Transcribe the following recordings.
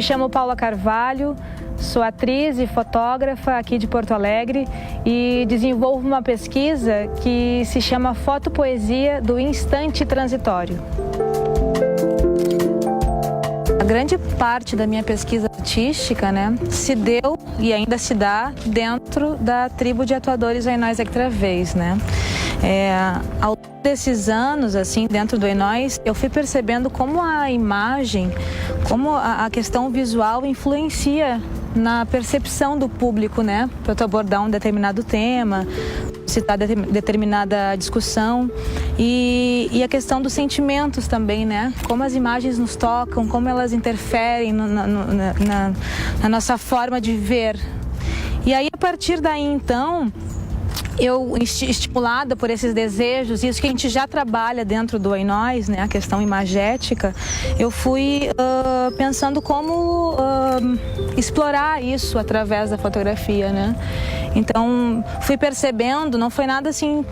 me chamo Paula Carvalho, sou atriz e fotógrafa aqui de Porto Alegre e desenvolvo uma pesquisa que se chama Fotopoesia do Instante Transitório. A grande parte da minha pesquisa artística, se deu e ainda se dá dentro da tribo de atuadores Ainóis Ectravês, Ao longo desses anos, dentro do Ainóis, eu fui percebendo como a imagem, como a questão visual influencia na percepção do público, para tu abordar um determinado tema, citar determinada discussão e a questão dos sentimentos também, como as imagens nos tocam, como elas interferem na nossa forma de ver. E aí, a partir daí, então, eu, estimulada por esses desejos, isso que a gente já trabalha dentro do Ainóis, a questão imagética, eu fui pensando como explorar isso através da fotografia, Então, fui percebendo, não foi nada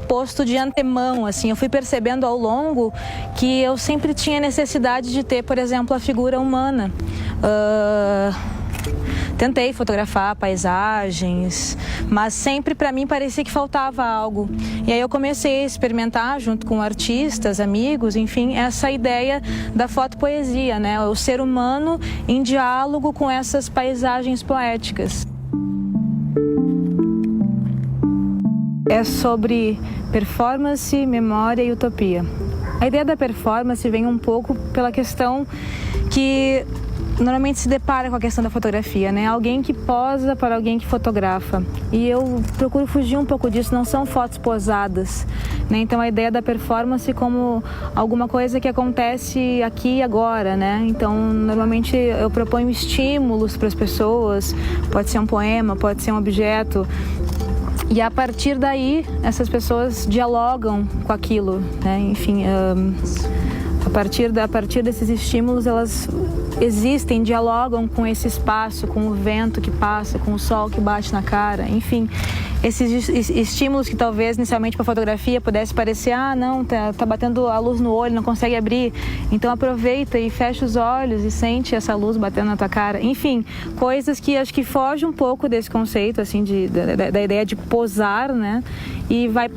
posto de antemão, eu fui percebendo ao longo que eu sempre tinha necessidade de ter, por exemplo, a figura humana. Tentei fotografar paisagens, mas sempre para mim parecia que faltava algo. E aí eu comecei a experimentar junto com artistas, amigos, enfim, essa ideia da fotopoesia, o ser humano em diálogo com essas paisagens poéticas. É sobre performance, memória e utopia. A ideia da performance vem um pouco pela questão que normalmente se depara com a questão da fotografia, Alguém que posa para alguém que fotografa. E eu procuro fugir um pouco disso, não são fotos posadas, Então a ideia da performance como alguma coisa que acontece aqui e agora, Então normalmente eu proponho estímulos para as pessoas, pode ser um poema, pode ser um objeto. E a partir daí, essas pessoas dialogam com aquilo, Enfim, a partir desses estímulos, elas existem, dialogam com esse espaço, com o vento que passa, com o sol que bate na cara, enfim. Esses estímulos que talvez inicialmente para a fotografia pudesse parecer, não, tá batendo a luz no olho, não consegue abrir, então aproveita e fecha os olhos e sente essa luz batendo na tua cara. Enfim, coisas que acho que fogem um pouco desse conceito, da ideia de posar, e vai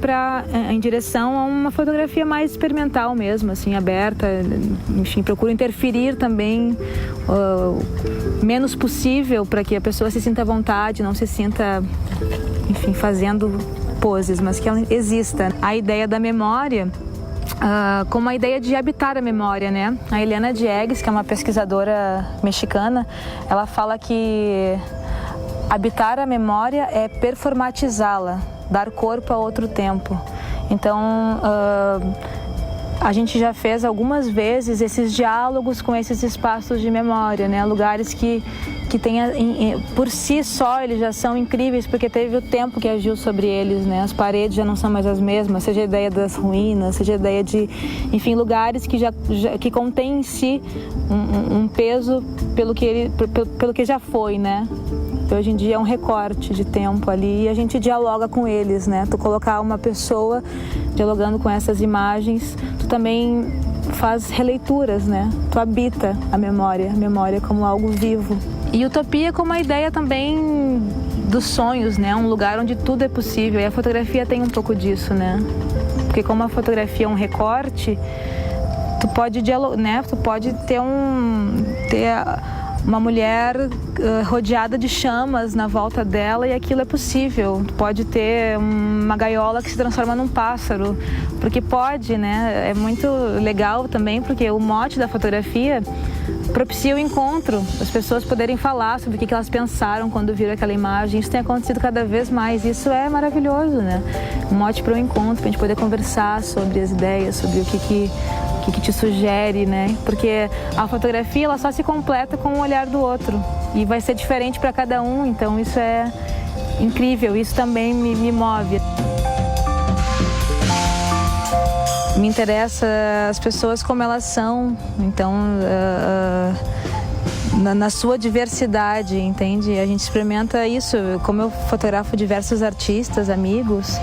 em direção a uma fotografia mais experimental mesmo, aberta, enfim, procuro interferir também menos possível para que a pessoa se sinta à vontade, não se sinta, enfim, fazendo poses, mas que ela exista. A ideia da memória, como a ideia de habitar a memória, A Eliana Diegues, que é uma pesquisadora mexicana, ela fala que habitar a memória é performatizá-la, dar corpo a outro tempo. Então, a gente já fez algumas vezes esses diálogos com esses espaços de memória, lugares que tem, por si só, eles já são incríveis, porque teve o tempo que agiu sobre eles, As paredes já não são mais as mesmas, seja a ideia das ruínas, seja a ideia de, enfim, lugares que contêm em si um peso pelo que já foi, Hoje em dia é um recorte de tempo ali e a gente dialoga com eles, Tu colocar uma pessoa dialogando com essas imagens, tu também faz releituras, Tu habita a memória como algo vivo. E utopia como a ideia também dos sonhos, um lugar onde tudo é possível. E a fotografia tem um pouco disso, Porque como a fotografia é um recorte, tu pode dialogar, Tu pode ter uma mulher rodeada de chamas na volta dela e aquilo é possível. Pode ter uma gaiola que se transforma num pássaro, porque pode, É muito legal também, porque o mote da fotografia propicia o encontro, as pessoas poderem falar sobre o que elas pensaram quando viram aquela imagem. Isso tem acontecido cada vez mais, isso é maravilhoso, Um mote para o encontro, para a gente poder conversar sobre as ideias, sobre o que te sugere, Porque a fotografia, ela só se completa com o olhar do outro e vai ser diferente para cada um, então isso é incrível, isso também me move. Me interessa as pessoas como elas são, então na sua diversidade, entende? A gente experimenta isso, como eu fotografo diversos artistas, amigos,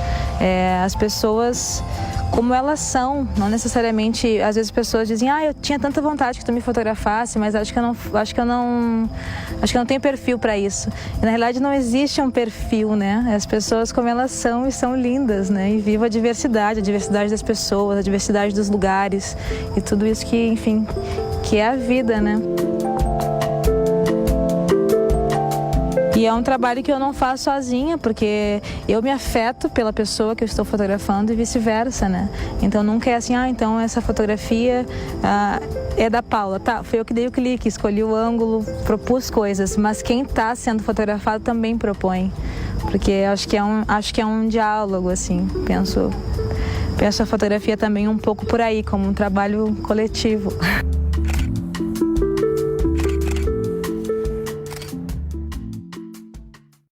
as pessoas como elas são, não necessariamente, às vezes as pessoas dizem, eu tinha tanta vontade que tu me fotografasse, mas acho que eu não tenho perfil para isso. E, na realidade não existe um perfil, né? As pessoas como elas são e são lindas, né? E vivo a diversidade das pessoas, a diversidade dos lugares e tudo isso que, enfim, que é a vida, né? E é um trabalho que eu não faço sozinha, porque eu me afeto pela pessoa que eu estou fotografando e vice-versa, né? Então nunca é assim, então essa fotografia é da Paula. Tá, foi eu que dei o clique, escolhi o ângulo, propus coisas, mas quem está sendo fotografado também propõe. Porque acho que é um diálogo, assim, penso a fotografia também um pouco por aí, como um trabalho coletivo.